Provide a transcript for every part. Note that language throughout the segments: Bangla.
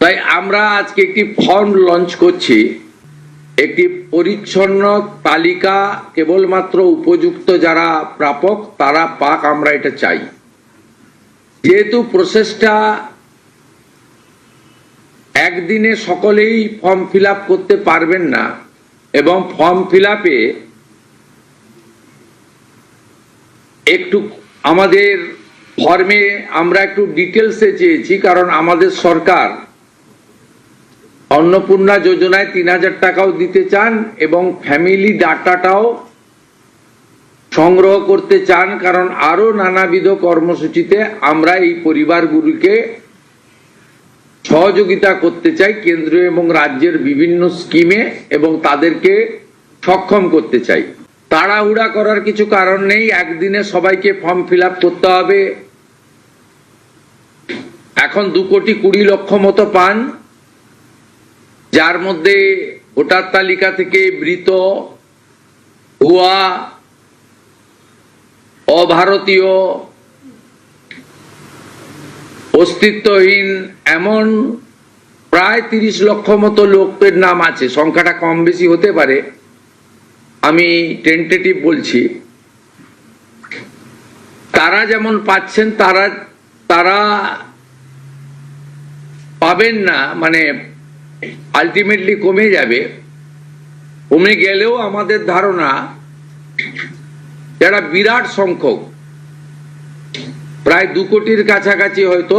তাই আমরা আজকে একটি ফর্ম লঞ্চ করছি, একটি পরিচ্ছন্ন তালিকা কেবলমাত্র উপযুক্ত যারা প্রাপক তারা পাক, আমরা এটা চাই। যেহেতু প্রসেসটা একদিনে সকলেই ফর্ম ফিল আপ করতে পারবেন না এবং ফর্ম ফিল আপে একটু আমাদের ফর্মে আমরা একটু ডিটেলসে চেয়েছি, কারণ আমাদের সরকার অন্নপূর্ণা যোজনায় ৩,০০০ টাকাও দিতে চান এবং ফ্যামিলি ডাটাটাও সংগ্রহ করতে চান, কারণ আরো নানাবিধ কর্মসূচিতে আমরা এই পরিবারগুলিকে সহযোগিতা করতে চাই কেন্দ্রীয় এবং রাজ্যের বিভিন্ন স্কিমে, এবং তাদেরকে সক্ষম করতে চাই। তাড়াহুড়া করার কিছু কারণ নেই, একদিনে সবাইকে ফর্ম ফিল আপ করতে হবে। এখন 2,20,00,000 মতো পান, যার মধ্যে ভোটার তালিকা থেকে মৃত, ভুয়া, অভারতীয়, অস্তিত্বহীন এমন প্রায় 30 লক্ষ মতো লোকের নাম আছে। সংখ্যাটা কম বেশি হতে পারে, আমি টেন্টেটিভ বলছি। তারা যেমন পাচ্ছেন তারা পাবেন না, মানে আলটিমেটলি কমে যাবে। কমে গেলেও আমাদের ধারণা যারা বিরাট সংখ্যক, প্রায় 2 কোটির কাছাকাছি হয়তো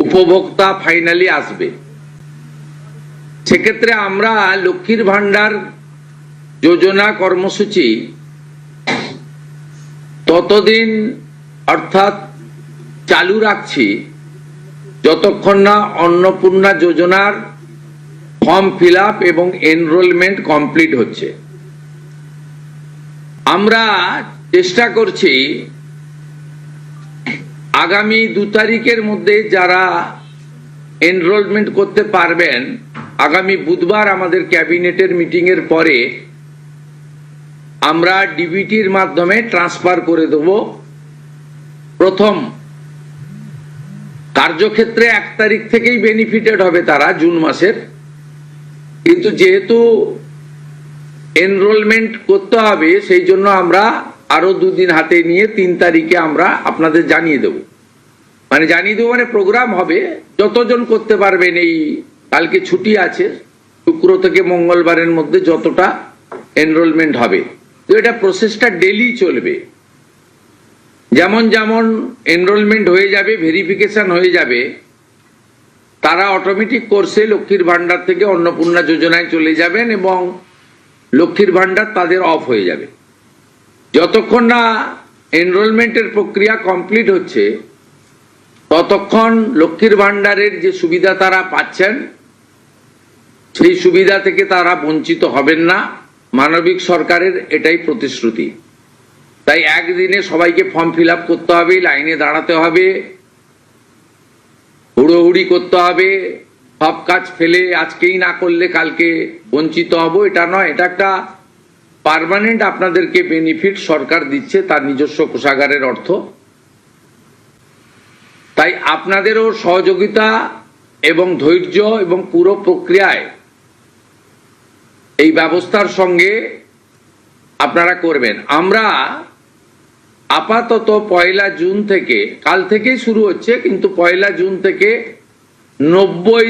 উপভোক্তা ফাইনালি আসবে। সেক্ষেত্রে আমরা লক্ষ্মীর ভান্ডার যোজনা কর্মসূচি ততদিন অর্থাৎ চালু রাখছি যতক্ষণ না অন্নপূর্ণা যোজনার ফর্ম ফিল আপ এবং এনরোলমেন্ট কমপ্লিট হচ্ছে। আমরা চেষ্টা করছি আগামী 2 তারিখের মধ্যে যারা এনরোলমেন্ট করতে পারবেন, আগামী বুধবার আমাদের ক্যাবিনেটের মিটিং এর পরে আমরা ডিবিটির মাধ্যমে ট্রান্সফার করে দেব। প্রথম কার্যক্ষেত্রে 1 তারিখ থেকেই বেনিফিটেড হবে তারা, জুন মাসের। কিন্তু যেহেতু এনরোলমেন্ট করতে হবে, সেই জন্য আমরা আরো 2 দিন হাতে নিয়ে 3 তারিখে আমরা আপনাদের জানিয়ে দেব। মানে প্রোগ্রাম হবে, যতজন করতে পারবেন। এই কালকে ছুটি আছে, শুক্র থেকে মঙ্গলবারের মধ্যে যতটা এনরোলমেন্ট হবে। তো এটা প্রসেসটা ডেলি চলবে। যেমন যেমন এনরোলমেন্ট হয়ে যাবে, ভেরিফিকেশন হয়ে যাবে, তারা অটোমেটিক কোর্সে লক্ষ্মীর ভান্ডার থেকে অন্নপূর্ণা যোজনায় চলে যাবেন এবং লক্ষ্মীর ভান্ডার তাদের অফ হয়ে যাবে। যতক্ষণ না এনরোলমেন্টের প্রক্রিয়া কমপ্লিট হচ্ছে ততক্ষণ লক্ষ্মীর ভান্ডারের যে সুবিধা তারা পাচ্ছেন সেই সুবিধা থেকে তারা বঞ্চিত হবেন না। মানবিক সরকারের এটাই প্রতিশ্রুতি। তাই একদিনে সবাইকে ফর্ম ফিল আপ করতে হবে, লাইনে দাঁড়াতে হবে, হুড়োহুড়ি করতে হবে, সব কাজ ফেলে আজকেই না করলে কালকে বঞ্চিত হব, এটা নয়। এটা একটা পার্মানেন্ট আপনাদেরকে বেনিফিট সরকার দিচ্ছে তার নিজস্ব কোষাগারের অর্থ। তাই আপনাদেরও সহযোগিতা এবং ধৈর্য এবং পুরো প্রক্রিয়ায় এই ব্যবস্থার সঙ্গে আপনারা করবেন। আমরা আপাতত 1 জুন থেকে, কাল থেকেই শুরু হচ্ছে, কিন্তু 1 জুন থেকে 90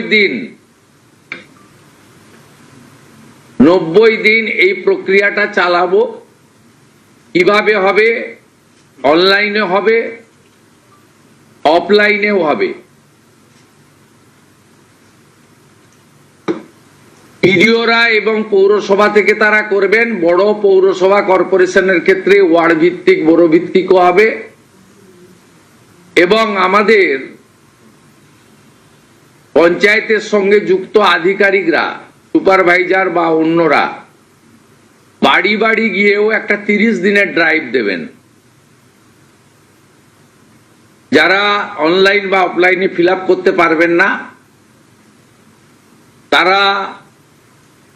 দিন এই প্রক্রিয়াটা চালাবো। কিভাবে হবে? অনলাইনে হবে, অফলাইনেও হবে। পিডিওরা এবং পৌরসভা থেকে তারা করবেন। বড় পৌরসভা কর্পোরেশনের ক্ষেত্রে ওয়ার্ড ভিত্তিক, বড় ভিত্তিকও হবে। এবং আমাদের পঞ্চায়েতের সঙ্গে যুক্ত আধিকারিকরা, সুপারভাইজার বা অন্যরা বাড়ি বাড়ি গিয়েও একটা 30 দিনের ড্রাইভ দেবেন। যারা অনলাইন বা অফলাইনে ফিল আপ করতে পারবেন না তারা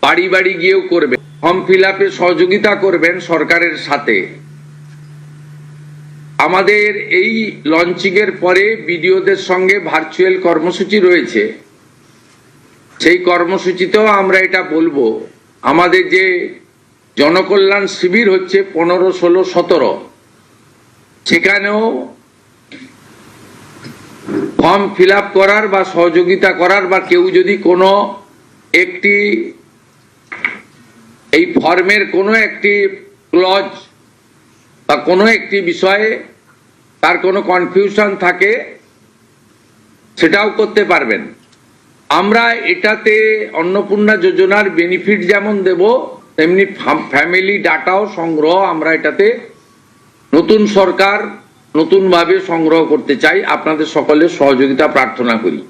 বাড়ি বাড়ি গিয়েও করবে, ফর্ম ফিল আপে সহযোগিতা করবেন সরকারের সাথে। আমাদের এই লঞ্চিং এর পরে বিডিওদের সঙ্গে ভার্চুয়াল কর্মসূচি রয়েছে, সেই কর্মসূচিতেও আমরা এটা বলবো, আমাদের যে জনকল্যাণ শিবির হচ্ছে 15, 16, 17, সেখানেও ফর্ম ফিল আপ করার বা সহযোগিতা করার বা কেউ যদি কোনো একটি এই ফর্মের কোনো একটি ক্লজ বা কোনো একটি বিষয়ে তার কোনো কনফিউশন থাকে সেটাও করতে পারবেন। আমরা এটাতে অন্নপূর্ণা যোজনার বেনিফিট যেমন দেব, তেমনি ফ্যামিলি ডাটাও সংগ্রহ আমরা এটাতে নতুন সরকার নতুনভাবে সংগ্রহ করতে চাই। আপনাদের সকলের সহযোগিতা প্রার্থনা করি।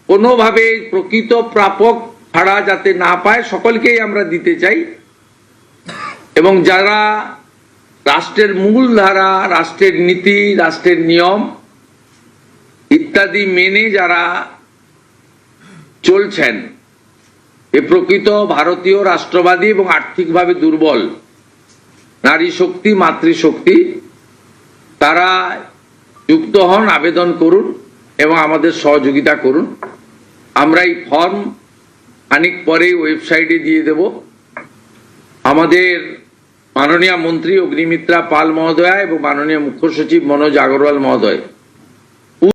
কোনোভাবে প্রকৃত প্রাপক ছাড়া যাতে না পায় সকলকেই আমরা দিতে চাই, এবং যারা রাষ্ট্রের মূল ধারা, রাষ্ট্রের নীতি, রাষ্ট্রের নিয়ম ইত্যাদি মেনে যারা চলছেন, এ প্রকৃত ভারতীয় রাষ্ট্রবাদী এবং আর্থিকভাবে দুর্বল নারী শক্তি, মাতৃশক্তি, তারা যুক্ত হন, আবেদন করুন এবং আমাদের সহযোগিতা করুন। আমরা এই ফর্ম খানিক পরে ওয়েবসাইটে দিয়ে দেব। আমাদের মাননীয় মন্ত্রী অগ্নিমিত্রা পাল মহোদয়া এবং মাননীয় মুখ্য সচিব মনোজ আগরওয়াল মহোদয়